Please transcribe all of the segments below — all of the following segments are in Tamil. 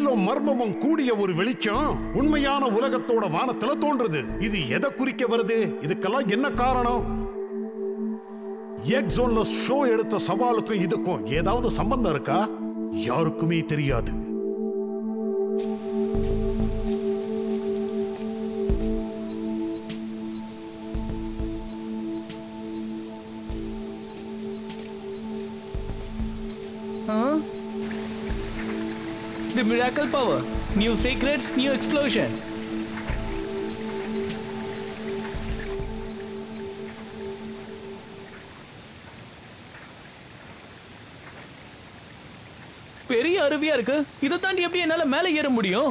இருளும் மர்மமும் கூடிய ஒரு வெளிச்சம் உண்மையான உலகத்தோட வானத்துல தோன்றுது. இது எதை குறிக்க வருது? இதுக்கெல்லாம் என்ன காரணம்? எக்ஸோன்ல ஷோ எடுத்த சவாலுக்கும் இதுக்கும் ஏதாவது சம்பந்தம் இருக்கா? யாருக்குமே தெரியாது. The miracle power. New secrets, new explosion. பெரிய அருவியா இருக்கு. இதை தாண்டி எப்படி என்னால மேலே ஏற முடியும்?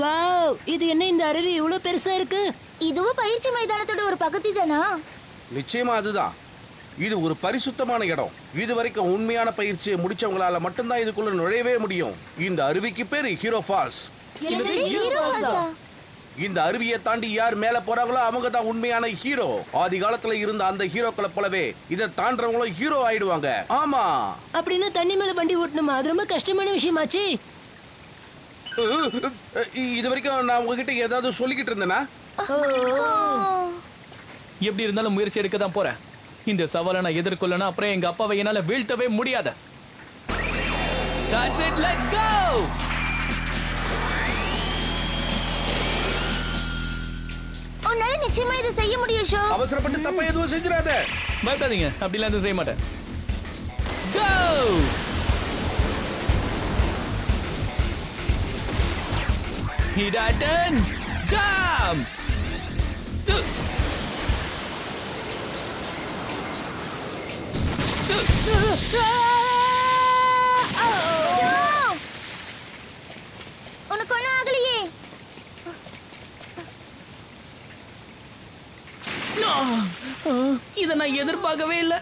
வாவ், இது என்ன இந்த அருவி இவ்வளவு பெருசா இருக்கு? இதுவும் பயிற்சி மைதானத்தோட ஒரு பகுதி தானா? நிச்சயமா அதுதான். இது ஒரு பரிசுத்தமான இடம். இதுவரைக்கும் உண்மையான பயிற்சியை முடிச்சவங்களால மட்டும்தான் இதுக்குள்ள நுழையவே முடியும். இந்த அருவிக்கு பேரு ஹீரோ ஃபால்ஸ். இந்த அருவியை தாண்டி யார் மேல போறாங்களோ அவங்க தான் உண்மையான ஹீரோ. ஆதி காலத்துல இருந்த அந்த ஹீரோக்களை போலவே இதை தாண்டவங்களும் ஹீரோ ஆயிடுவாங்க. ஆமா. அப்படின்னா தண்ணி மேல வண்டி ஓட்டணுமா? அது ரொம்ப கஷ்டமான விஷயமாச்சு. இது வரைக்கும் நான் உங்ககிட்ட ஏதாவது சொல்லிக்கிட்டு இருந்தேனா? எப்படி இருந்தாலும் முயற்சி எடுக்க தான் போறேன். இந்த சவாலை நான் எதிர்கொள்ளணும். அப்புறம் எங்க அப்பாவை என்னால வீழ்த்தவே முடியாது. That's it, let's go! உன்னால நிச்சயமா இதை செய்ய முடியும் ஷோ. அவசரப்பட்டு தப்பா எதுவும் செஞ்சிராத. பயப்படாதீங்க, அப்படிலாம் எதுவும் செய்ய மாட்டேன். Go! Hidatan, jump! உனக்கு ஒன்னும் ஆகலையே. இதை நான் எதிர்பார்க்கவே இல்லை.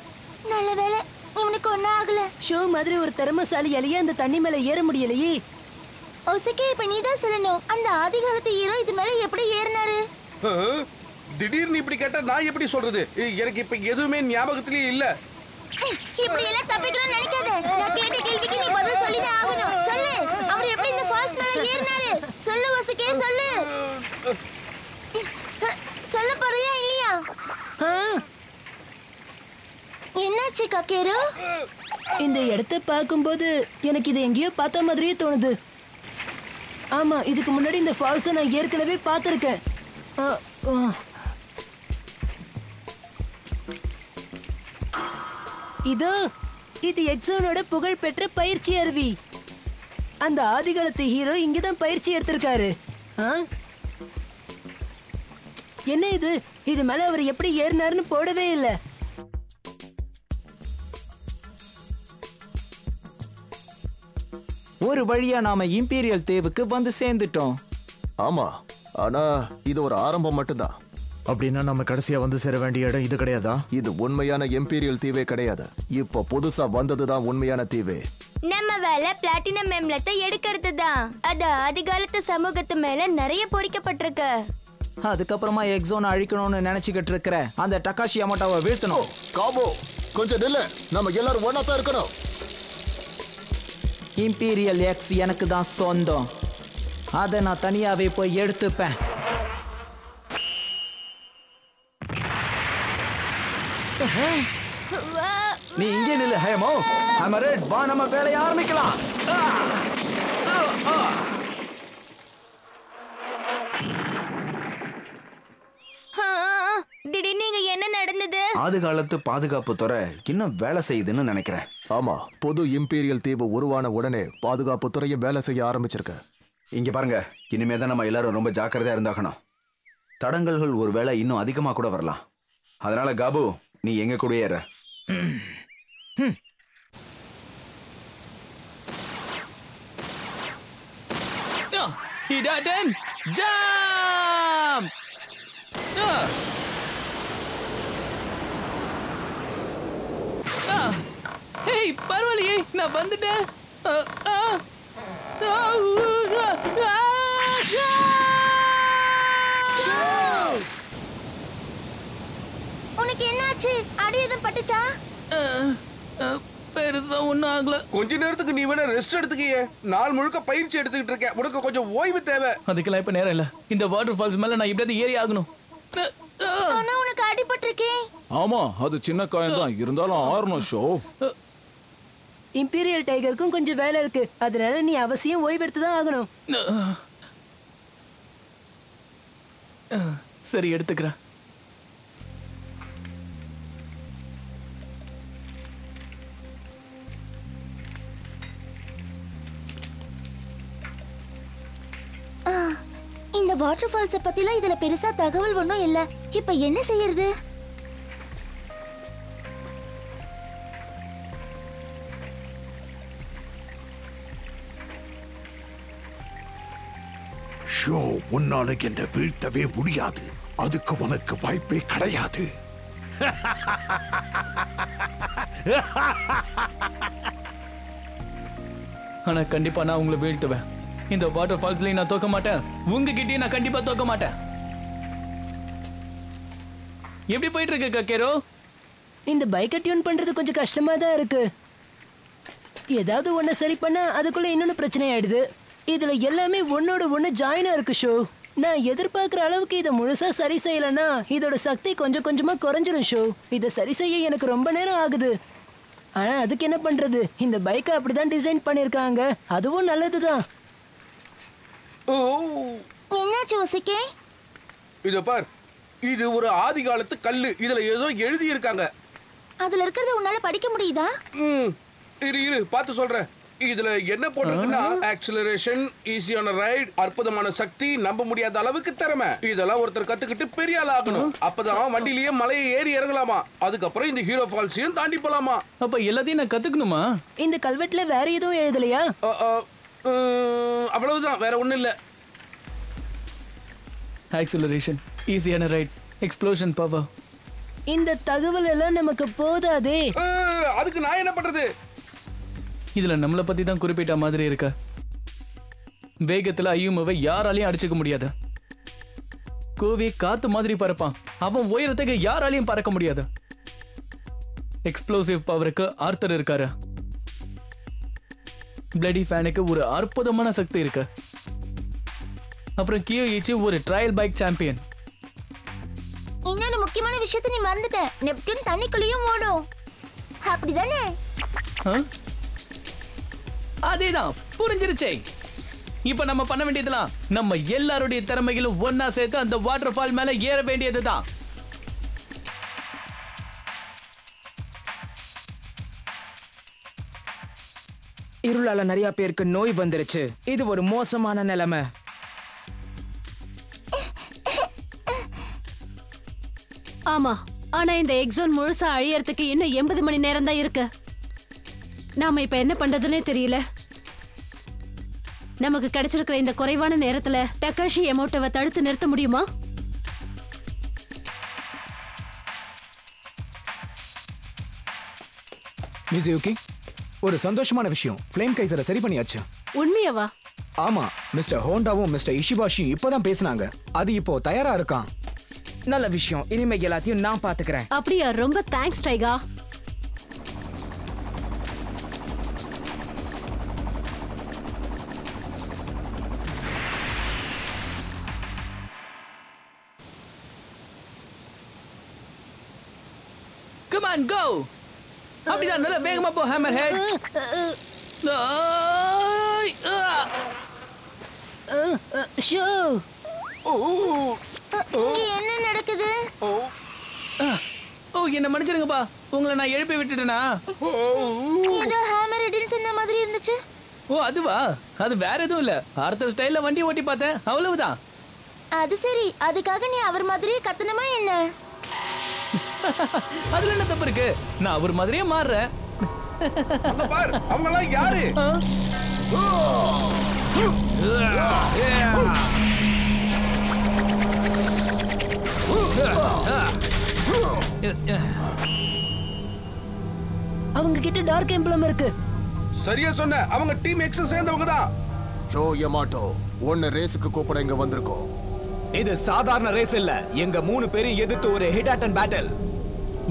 நல்ல வேளை இவனுக்கு ஒன்னும் ஆகல. ஷோ மாதிரி ஒரு திறமைசாலியாலேயே அந்த தண்ணி மேல ஏற முடியலையே. ஒசக்கே, இப்ப நீதான் சொல்லணும். அந்த ஆதிகாலத்து ஹீரோ இது மேல எப்படி ஏறினாரு? திடீர்னு இப்படி கேட்டா நான் எப்படி சொல்றது? எனக்கு இப்ப எதுவுமே ஞாபகத்திலேயே இல்ல. இப்படி எல்லாம் தப்பிக்கணும்னு நினைக்காத. நான் கேட்ட கேள்விக்கு நீ பதில் சொல்லிதான் ஆகணும். சொல்லு, அவர் எப்படி இந்த ஃபால்ஸ் மேல ஏறினாரு? சொல்லு ஒசக்கே, சொல்லு. சொல்ல போறியா இல்லையா? என்னாச்சு கக்கேரு? இந்த இடத்தை பார்க்கும்போது எனக்கு இது எங்கேயோ பார்த்த மாதிரியே தோணுது. ஆமா, இதுக்கு முன்னாடி இந்த ஃபால்ஸை நான் ஏற்கனவே பார்த்திருக்கேன். இது எக்ஸோனோட புகழ்பெற்ற பயிற்சி அருவி. அந்த ஆதிகாலத்து ஹீரோ இங்கதான் பயிற்சி எடுத்திருக்காரு. என்ன இது? இது மேல அவர் எப்படி ஏறினாருன்னு போடவே இல்லை. ஒரு வழியா நாம இம்பீரியல் தீவுக்கு வந்து சேர்ந்துட்டோம். ஆமா, ஆனா இது ஒரு ஆரம்பம் மட்டும்தான். அப்படின்னா நம்ம கடைசியா வந்து சேர வேண்டிய இடம் இது கிடையாதா? இது உண்மையான இம்பீரியல் தீவே கிடையாது. இப்போ புதுசா வந்ததுதான் உண்மையான தீவே. நம்ம வேலை பிளாட்டினம் எம்லத்தை எடுக்கிறது தான். அது ஆதிகாலத்து சமூகத்து மேல நிறைய பொறிக்கப்பட்டிருக்கு. அதுக்கப்புறமா எக்ஸோனை அழிக்கணும்னு நினைச்சுக்கிட்டு இருக்கிற அந்த டகாஷி யாமாட்டோவை வீழ்த்தணும். காபோ, கொஞ்சம் நில்லு. நம்ம எல்லாரும் ஒண்ணா தான் இருக்கணும். இம்பீரியல் எக்ஸ் எனக்கு தான் சொந்தம். அதை நான் தனியாவே போய் எடுத்துப்பேன். நீ இங்கே நில்லு ஹேமோ. ஹமரட், வா நம்ம வேலையை ஆரம்பிக்கலாம். திடீர்னு இங்க என்ன நடந்தது? ஆதி காலத்து பாதுகாப்பு துறை இன்னும் வேலை செய்யுதுன்னு நினைக்கிறேன். ஆமா, புது இம்பீரியல் தீவு உருவான உடனே பாதுகாப்பு துறையும் வேலை செய்ய ஆரம்பிச்சிருக்க. இங்க பாருங்க, இனிமே தான் நம்ம எல்லாரும் ரொம்ப ஜாக்கிரதையா இருந்தாகணும். தடங்கல்கள் ஒரு வேளை இன்னும் அதிகமா கூட வரலாம். அதனால காபு, நீ எங்க கூட ஏற. Hidatan, jump! Hey, பரவாயில்லையே, நான் வந்துட்டேன். உனக்கு என்னாச்சு? அடி எதுவும் பட்டுச்சா? பெருசா பெருசா ஒண்ணும் ஆகல. கொஞ்ச நேரத்துக்கு நீ வேணா ரெஸ்ட் எடுத்துக்கியே. நாள் முழுக்க பயிற்சி எடுத்துக்கிட்டு இருக்க. உனக்கு கொஞ்சம் ஓய்வு தேவை. அதுக்கெல்லாம் இப்ப நேரம் இல்ல. இந்த வாட்டர் ஃபால்ஸ் மேல நான் எப்படியாவது ஏறி ஆகணும். ஆனா உனக்கு அடிபட்டிருக்கே. ஆமா, அது சின்ன காயம் தான், இருந்தாலும் ஆறணும் ஷோ. இம்பீரியல் டைகருக்கும் கொஞ்சம் வேலை இருக்கு, அதனால நீ அவசியம் ஓய்வெடுத்து தான் ஆகணும். சரி, எடுத்துக்கிறேன். இந்த வாட்டர் ஃபால்ஸ் பத்திலாம் இதுல பெருசா தகவல் ஒண்ணும் இல்ல. இப்ப என்ன செய்யறது? ஷோ, உன்னால என்ன வீழ்த்தவே முடியாது. அதுக்கு உனக்கு வாய்ப்பே கிடையாது. ஆனா கண்டிப்பா நான் உங்களை வீழ்த்துவேன். இந்த வாட்டர் ஃபால்ஸ்லயும் நான் தோக்க மாட்டேன், உங்ககிட்டயும் நான் கண்டிப்பா தோக்க மாட்டேன். எப்படி போயிட்டு இருக்கு கக்கேரோ? இந்த பைக்கை டியூன் பண்றது கொஞ்சம் கஷ்டமா தான் இருக்கு. ஏதாவது ஒண்ணு சரி பண்ணா அதுக்குள்ள இன்னொன்னு பிரச்சனை ஆயிடுது. இதுல எல்லாமே ஒன்னோட ஒண்ணு ஜாயினா இருக்கு ஷோ. நான் எதிர்பார்க்கிற அளவுக்கு இதை முழுசா சரி செய்யலன்னா இதோட சக்தி கொஞ்சம் கொஞ்சமா குறைஞ்சிரும் ஷோ. இதை சரி செய்ய எனக்கு ரொம்ப நேரம் ஆகுது. ஆனா அதுக்கு என்ன பண்றது, இந்த பைக்கை அப்படிதான் டிசைன் பண்ணிருக்காங்க. அதுவும் நல்லதுதான். என்னாச்சு ஒசிக்கே? இத பார், இது ஒரு ஆதி காலத்து கல்லு. இதுல ஏதோ எழுதி இருக்காங்க. அதுல இருக்கிறத உன்னால படிக்க முடியுதா? இரு பார்த்து சொல்றேன். இதுல என்ன போட்டிருக்குன்னா, ஆக்சிலரேஷன், ஈஸியான ரைட், அற்புதமான சக்தி, நம்ப முடியாத அளவுக்கு திறமை. இதெல்லாம் ஒருத்தர் கத்துக்கிட்டு பெரிய ஆள் ஆகணும். அப்பதான் வண்டிலேயே மலையை ஏறி இறங்கலாமா. அதுக்கப்புறம் இந்த ஹீரோ ஃபால்ஸையும் தாண்டி போலாமா. அப்ப எல்லாத்தையும் நான் கத்துக்கணுமா? இந்த கல்வெட்டுல வேற எதுவும் எழுதலையா? அவ்வளவுதான், வேற ஒண்ணும் இல்ல. ஆக்சிலரேஷன், ஈஸியான ரைட், எக்ஸ்ப்ளோஷன் பவர். இந்த தகவல் எல்லாம் நமக்கு போதாதே. அதுக்கு நான் என்ன பண்றது? இதுல நம்மளை பத்தி தான் குறிப்பிட்ட மாதிரி இருக்க. வேகத்துல ஐயுமாவை யாராலையும் அடிச்சுக்க முடியாது. கோவி காத்து மாதிரி பறப்பான், அவன் உயரத்துக்கு யாராலையும் பறக்க முடியாது. எக்ஸ்ப்ளோசிவ் பவருக்கு ஆர்த்தர் இருக்காரு. பிளடி ஃபேனுக்கு ஒரு அற்புதமான சக்தி இருக்கு. அப்புறம் கியோயிச்சி ஒரு ட்ரையல் பைக் சாம்பியன். இன்னொரு முக்கியமான விஷயத்தை நீ மறந்துட்ட. நெப்டியூன் தண்ணிக்குள்ளேயும் ஓடும், அப்படிதானே? அதேதான், புரிஞ்சிருச்சே. இப்ப நம்ம பண்ண வேண்டியதுலாம் நம்ம எல்லாருடைய திறமைகளும் ஒன்னா சேர்த்து அந்த வாட்டர் ஃபால் மேல ஏற வேண்டியதுதான். இருளால நிறைய பேருக்கு நோய் வந்துருச்சு. இது ஒரு மோசமான நிலைமை. ஆமா, ஆனா இந்த எக்ஸோன் முழுசா அழியறதுக்கு இன்னும் 80 மணி நேரம் தான் இருக்கு. நாம இப்ப என்ன பண்றதுன்னே தெரியல. நமக்கு கிடைச்சிருக்கிற இந்த குறைவான நேரத்துல டக்காஷி எமோட்டோவை தடுத்து நிறுத்த முடியுமா? மிசுயுகி, ஒரு சந்தோஷமான விஷயம், ஃப்ளேம் கைசரை சரி பண்ணியாச்சு. உண்மையாவா? ஆமா, மிஸ்டர் ஹோண்டாவும் மிஸ்டர் இஷிபாஷியும் இப்பதான் பேசினாங்க. அது இப்போ தயாரா இருக்கான். நல்ல விஷயம், இனிமே எல்லாத்தையும் நான் பாத்துக்கிறேன். அப்படியா? ரொம்ப thanks taiga. Come on, go. அப்படிதான், நல்ல வேகமா போ ஹேமர் ஹெட். ஷோ, என்ன நடக்குது? ஓ, என்ன மன்னிச்சிருங்கப்பா, உங்களை நான் எழுப்பி விட்டுட்டேனா? ஏதோ ஹேமர் ஹெட்னு சொன்ன மாதிரி இருந்துச்சு. ஓ, அதுவா? அது வேற எதுவும் இல்ல, அடுத்த ஸ்டைல்ல வண்டி ஓட்டி பார்த்தேன், அவ்வளவுதான். அது சரி, அதுக்காக நீ அவர் மாதிரியே கத்தணுமா என்ன? அதுல என்ன தப்பு இருக்கு? நான் அவர் மாதிரியே மாறுறேன். பார், அவங்க எல்லாம் யாரு? அவங்க கிட்ட டார்க் எம்ப்ளம் இருக்கு. சரியா சொன்ன, அவங்க டீம் எக்ஸ் சேர்ந்தவங்க தான். ஷோ யமாட்டோ, ஒன்னு ரேஸுக்கு கூப்பிட இங்க வந்திருக்கோம். இது சாதாரண ரேஸ் இல்ல, எங்க 3 பேரும் எதிர்த்து ஒரு ஹிட் அண்ட் பேட்டில்.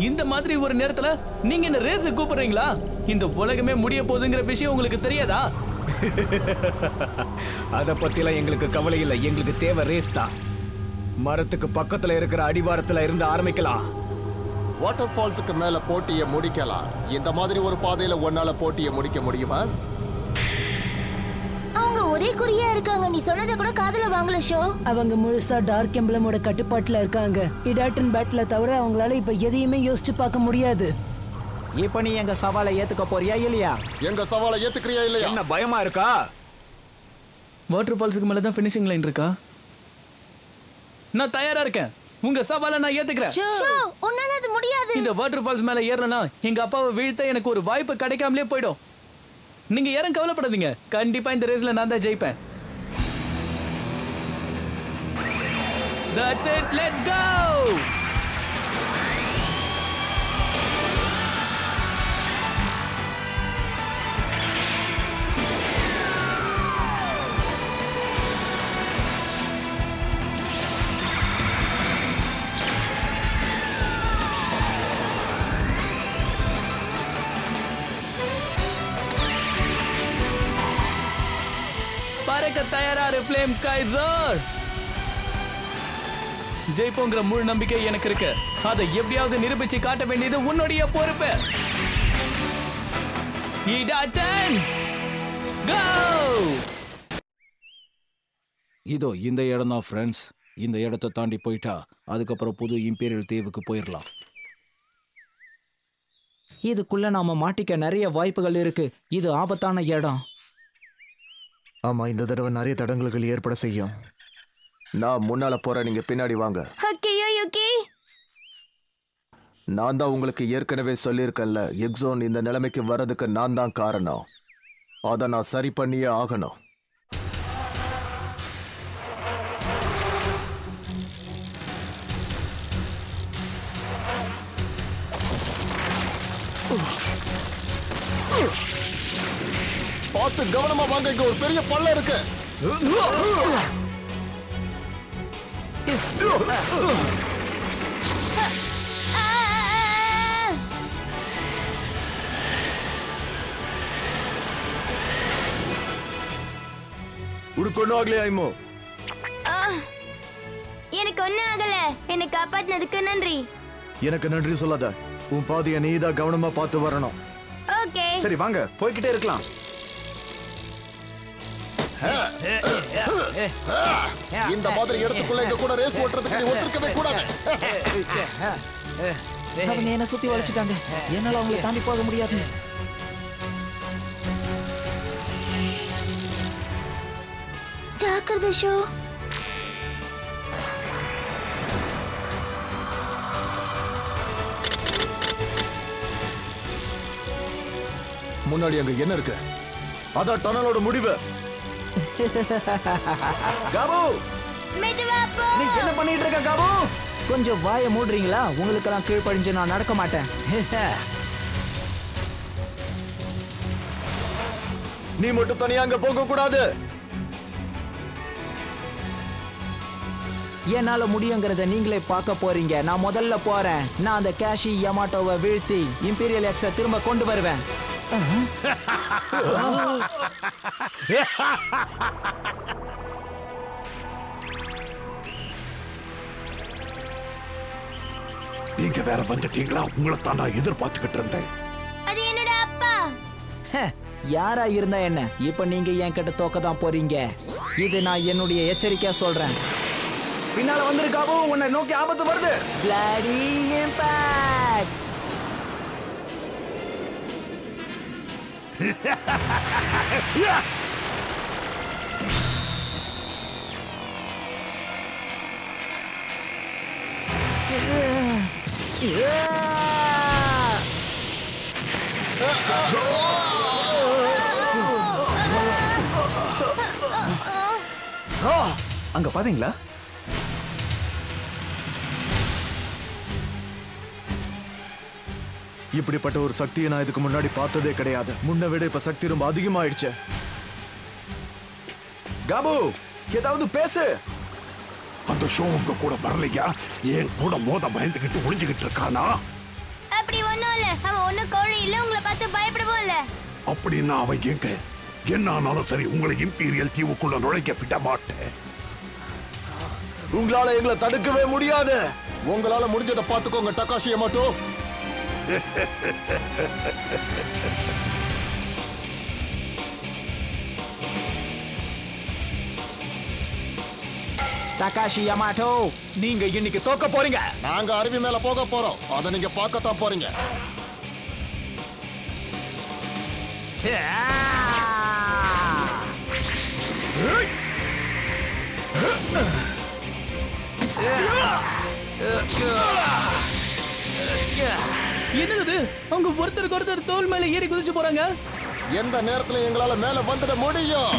இந்த மாதிரி ஒரு நேரத்துல நீங்க என்ன ரேஸ் கூப்பிடுறீங்களா? இந்த உலகமே முடிய போகுதுங்கிற விஷயம் உங்களுக்கு தெரியாதா? அத பத்திலாம் எங்களுக்கு கவலை இல்லை. எங்களுக்கு தேவை ரேஸ் தான். மரத்துக்கு பக்கத்துல இருக்கிற அடிவாரத்துல இருந்து ஆரம்பிக்கலாம். வாட்டர் ஃபால்ஸுக்கு மேல போட்டியை முடிக்கலாம். இந்த மாதிரி ஒரு பாதையில ஒன்னால போட்டியை முடிக்க முடியுமா? அவங்க ஒரே குறியா இருக்காங்க. நீ சொன்னதை கூட காதுல வாங்கல ஷோ. அவங்க முழுசா டார்க் எம்பளமோட கட்டுப்பாட்டுல இருக்காங்க. இடாட்டன் பேட்ல தவிர அவங்களால இப்ப எதையுமே யோசிச்சு பார்க்க முடியாது. இப்ப நீ எங்க சவாலை ஏத்துக்க போறியா இல்லையா? எங்க சவாலை ஏத்துக்கிறியா இல்லையா? என்ன பயமா இருக்கா? வாட்டர் ஃபால்ஸுக்கு மேல தான் ஃபினிஷிங் லைன் இருக்கா? நான் தயாரா இருக்கேன். உங்க சவாலை நான் ஏத்துக்கிறேன். ஷோ, உன்னால அது முடியாது. இந்த வாட்டர் ஃபால்ஸ் மேல ஏறலனா எங்க அப்பாவை வீழ்த்த எனக்கு ஒரு வாய்ப்பு கிடைக்காமலே போய்டும். நீங்க யாரும் கவலைப்படாதீங்க. கண்டிப்பா இந்த ரேஸ்ல நான் தான் ஜெயிப்பேன். That's it. Let's go. பறக்க தயாராரு ஃப்ளேம் கைசர். ஜெயிப்போங்கிற முழு நம்பிக்கை எனக்கு இருக்கு. அதை எப்படியாவது நிரூபிச்சு காட்ட வேண்டியது உன்னுடைய பொறுப்பு. இதோ இந்த இடம் தான் ஃப்ரெண்ட்ஸ். இந்த இடத்தை தாண்டி போயிட்டா அதுக்கப்புறம் புது இம்பீரியல் தீவுக்கு போயிடலாம். இதுக்குள்ள நாம மாட்டிக்க நிறைய வாய்ப்புகள் இருக்கு. இது ஆபத்தான இடம். ஆமா, இந்த தடவை நிறைய தடங்கல்கள் ஏற்பட செய்யும். நான் முன்னால போறேன், நீங்க பின்னாடி வாங்க. நான் தான் உங்களுக்கு ஏற்கனவே சொல்லியிருக்கேன்ல, எக்ஸோன் இந்த நிலைமைக்கு வர்றதுக்கு நான் தான் காரணம். அதை நான் சரி பண்ணியே ஆகணும். பார்த்து கவனமா வாங்க, இங்க ஒரு பெரிய பள்ளம் இருக்கு. உனக்கு ஒன்னும் ஆகலையா ஐமோ? எனக்கு ஒன்னும் ஆகல. என்னை காப்பாத்தினதுக்கு நன்றி. எனக்கு நன்றி சொல்லாத. உன் பாதையை நீதான் கவனமா பார்த்து வரணும். ஓகே. சரி வாங்க, போய்கிட்டே இருக்கலாம். இந்த மாதிரி இடத்துக்குள்ள எங்க கூட ரேஸ் ஓட்டுறதுக்கு நீ ஒத்துக்கவே கூடாது. அவங்க என்ன சுத்தி வளைச்சிட்டாங்க. என்னால அவங்களை தாண்டி போக முடியாது. ஜாக்கிரதை ஷோ. முன்னாடி அங்க என்ன இருக்கு? அதான் டனலோட முடிவு. காபு, மெதுவா போ. நீ என்ன பண்ணிட்டு இருக்க காபு? கொஞ்சம் வாயை மூடுறீங்களா? உங்களுக்கெல்லாம் கீழ்ப்படிஞ்சு நான் நடக்க மாட்டேன். நீ மட்டும் தனியா அங்க போக கூடாது. என்னால முடியுங்கிறத நீங்களே பார்க்க போறீங்க. நான் முதல்ல போறேன். நான் அந்த கேஷி யமாட்டோவை வீழ்த்தி இம்பீரியல் எக்ஸை திரும்ப கொண்டு வருவேன். நீங்க வேற வந்துட்டீங்களா? உங்களை தான் நான் எதிர்பார்த்துக்கிட்டு இருந்தேன். அது என்னோட அப்பா. யாரா இருந்தா என்ன, இப்ப நீங்க என் கிட்ட தோக்க தான் போறீங்க. இது நான் என்னுடைய எச்சரிக்கையா சொல்றேன். பின்னால வந்திருக்காவோ, உன்னை நோக்கி ஆபத்து வருது. Bloody Impact. அங்க பாத்தீங்களா? இப்படிப்பட்ட ஒரு சக்தியை நான் இதுக்கு முன்னாடி பார்த்ததே கிடையாது. முன்ன விட இப்ப சக்தி ரொம்ப அதிகமாயிடுச்சு. காபு, ஏதாவது பேசு. அந்த ஷோ உங்க கூட வரலையா? ஏன் கூட மோத பயந்துகிட்டு ஒளிஞ்சுகிட்டு இருக்கானா? ஒண்ணும் இல்ல. அவன் ஒண்ணும் கோழி இல்ல, உங்களை பார்த்து பயப்படவும் இல்ல. அப்படின்னா அவன் எங்க? என்ன ஆனாலும் சரி, உங்களை இம்பீரியல் தீவுக்குள்ள நுழைக்க விட மாட்டேன். உங்களால எங்களை தடுக்கவே முடியாது. உங்களால முடிஞ்சதை பார்த்துக்கோங்க டகாஷி யமாட்டோ. டகாஷி யமாட்டோ, நீங்க இன்னைக்கு தோக்க போறீங்க. நாங்க அருவி மேல போக போறோம். அதை நீங்க பார்க்கத்தான் போறீங்க. என்னது? அவங்க ஒருத்தருக்கு ஒருத்தர் தோல் மேல ஏறி குதிச்சு போறாங்க. எந்த நேரத்துல எங்களால மேல வந்துட முடியும்?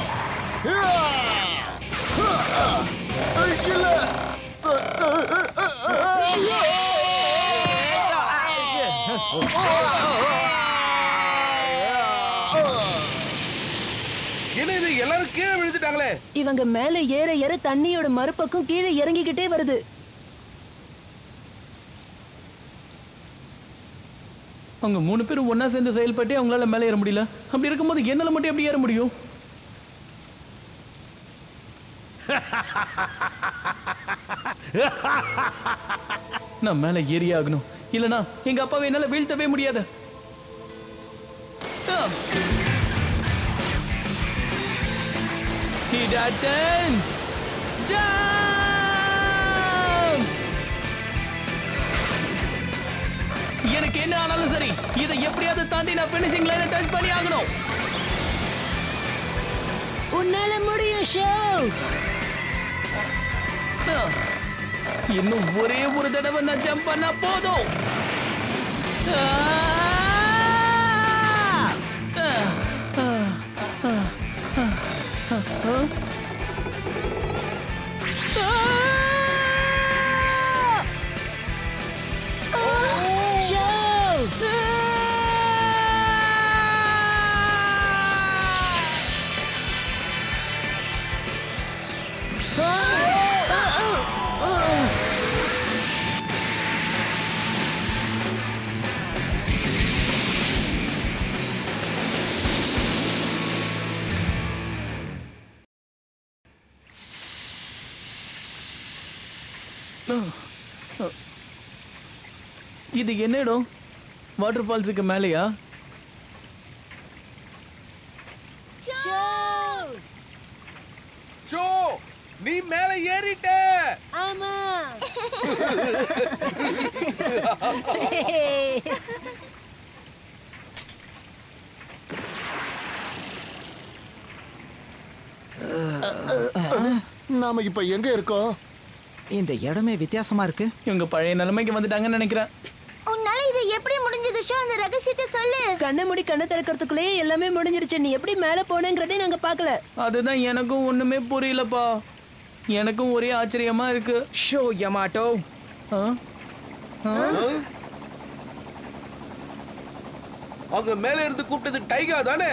என்னது எல்லாரும் கீழே விழுந்துட்டாங்களே. இவங்க மேல ஏற ஏற தண்ணியோட மறுபக்கம் கீழே இறங்கிக்கிட்டே வருது. அவங்க 3 பேரும் ஒன்னா சேர்ந்து செயல்பட்டு அவங்களால மேலே ஏற முடியல. அப்படி இருக்கும்போது என்னால மட்டும் எப்படி ஏற முடியும்? நான் மேல ஏறியே ஆகணும், இல்லனா எங்க அப்பாவை என்னால வீழ்த்தவே முடியாது. எனக்கு என்ன ஆனாலும் சரி, இதை எப்படியாவது தாண்டி நான் பினிஷிங் லைனை டச் பண்ணி ஆகணும். உன்னால முடியும் ஷோ. இன்னும் ஒரே ஒரு தடவை நான் ஜம்ப் பண்ணா போதும். இது என்ன இடம்? வாட்டர் ஃபால்ஸுக்கு மேலையா? ஷோ, நீ மேல ஏறிட்ட. ஆமா. நாம இப்ப எங்க இருக்கோம்? இந்த இடமே வித்தியாசமா இருக்கு. இவங்க பழைய நிலைமைக்கு வந்துட்டாங்கன்னு நினைக்கிறேன். உன்னால இது எப்படி முடிஞ்சது ஷோ? அந்த ரகசியத்தை சொல்லு. கண்ணை மூடி கண்ணை திறக்கிறதுக்குள்ளேயே எல்லாமே முடிஞ்சிருச்சு. நீ எப்படி மேல போனேங்கிறதே நாங்க பார்க்கல. அதுதான் எனக்கும் ஒண்ணுமே புரியலப்பா. எனக்கும் ஒரே ஆச்சரியமா இருக்கு. ஷோ யமாட்டோ, அங்க மேல இருந்து கூப்பிட்டது டைகா தானே?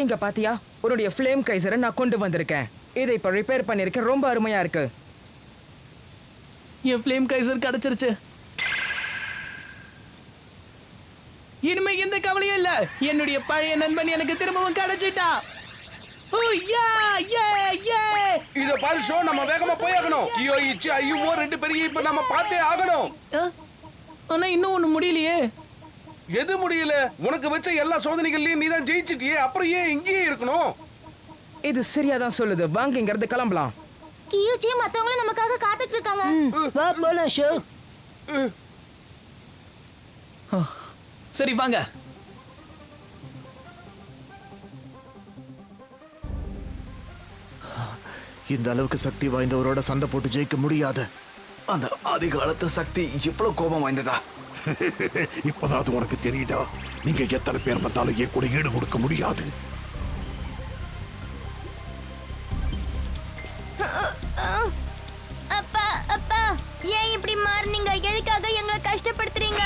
இங்க பாத்தியா, உன்னுடைய ஃப்ளேம் கைசரை நான் கொண்டு வந்திருக்கேன். இதை இப்ப ரிப்பேர் பண்ணிருக்கேன். ரொம்ப அருமையா இருக்கு. என் ஃப்ளேம் கைசர் கிடைச்சிருச்சு. இனிமே எந்த கவலையும் இல்ல. என்னுடைய பழைய நண்பன் எனக்கு திரும்பவும் கிடைச்சிட்டா. இத பாரு ஷோ, நம்ம வேகமா போய் ஆகணும். கியோ இச்சி ஐயுமோ 2 பேரையும் இப்ப நம்ம பார்த்தே ஆகணும். ஆனா இன்னும் ஒண்ணு முடியலையே. எது முடியல? உனக்கு வச்ச எல்லா சோதனைகள்லயும் நீ தான் ஜெயிச்சிட்டியே, அப்புறம் ஏன் இங்கேயே இருக்கணும்? இது சரியாதான் சொல்லுது. வாங்க இங்க இருந்து கிளம்பலாம். கியூச்சி மத்தவங்க நமக்காக காத்துட்டு இருக்காங்க. வா போலாம் ஷோ. சரி வாங்க. இந்த அளவுக்கு சக்தி வாய்ந்தவரோட சண்டை போட்டு ஜெயிக்க முடியாது. அந்த ஆதிகாலத்து சக்தி இவ்வளவு கோபம் வாய்ந்ததா? இப்பதாவது உனக்கு தெரியுதா? நீங்க எத்தனை பேர் வந்தாலும் என் கூட ஈடு கொடுக்க முடியாது. அப்பா அப்பா, ஏன் இப்படி மாறுனீங்க? எதுக்காக எங்களை கஷ்டப்படுத்துறீங்க?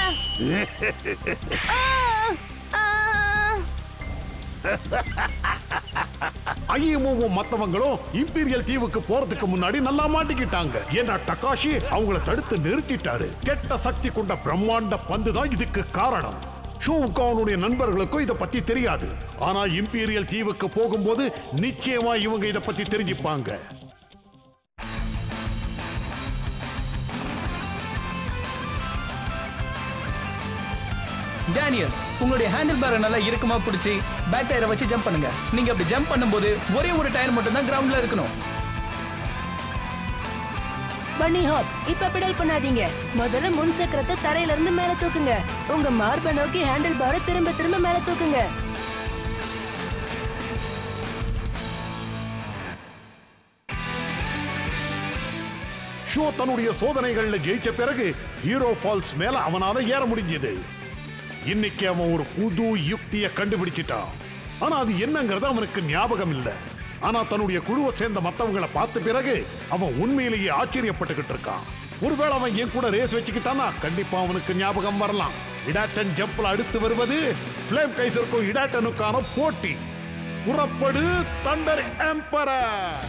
ஐயமும் மத்தவங்களும் இம்பீரியல் தீவுக்கு போறதுக்கு முன்னாடி நல்லா மாட்டிக்கிட்டாங்க. ஏன்னா டகாஷி அவங்கள தடுத்து நிறுத்திட்டாரு. கெட்ட சக்தி கொண்ட பிரம்மாண்ட பந்து தான் இதுக்கு காரணம். ஷூகானுடைய நண்பர்களுக்கும் இத பத்தி தெரியாது. ஆனா இம்பீரியல் தீவுக்கு போகும்போது நிச்சயமா இவங்க இத பத்தி தெரிஞ்சுப்பாங்க. டேனியல், உங்களுடைய ஹேண்டில் பேரை நல்லா இறுக்கமா பிடிச்சி பேக் டயரை வச்சு ஜம்ப் பண்ணுங்க. நீங்க அப்படி ஜம்ப் பண்ணும்போது ஒரே ஒரு டயர் மட்டும் தான் கிரவுண்ட்ல இருக்கணும். பன்னி ஹாப், இப்ப பெடல் பண்ணாதீங்க. முதல்ல முன் சக்கரத்தை தரையில இருந்து மேல தூக்குங்க. உங்க மார்பை நோக்கி ஹேண்டில் பாரை திரும்ப திரும்ப மேல தூக்குங்க. ஷோ தன்னுடைய சோதனைகள்ல ஜெயிச்ச பிறகு ஹீரோ ஃபால்ஸ் மேல அவனால ஏற முடிஞ்சது. இன்னைக்கு அவன் ஒரு புது யுக்திய கண்டுபிடிச்சிட்டான். ஆனா அது என்னங்கிறது அவனுக்கு ஞாபகம் இல்ல. ஆனா தன்னுடைய குழுவை சேர்ந்த மத்தவங்களை பார்த்த பிறகு அவன் உண்மையிலேயே ஆச்சரியப்பட்டுக்கிட்டு இருக்கான். ஒருவேளை அவன் என் கூட ரேஸ் வச்சுக்கிட்டானா கண்டிப்பா அவனுக்கு ஞாபகம் வரலாம். இடாட்டன் ஜம்ப்ல அடுத்து வருவது ஃப்ளேம் கைசருக்கும் இடாட்டனுக்கான போட்டி. புறப்படு தண்டர் எம்பரர்.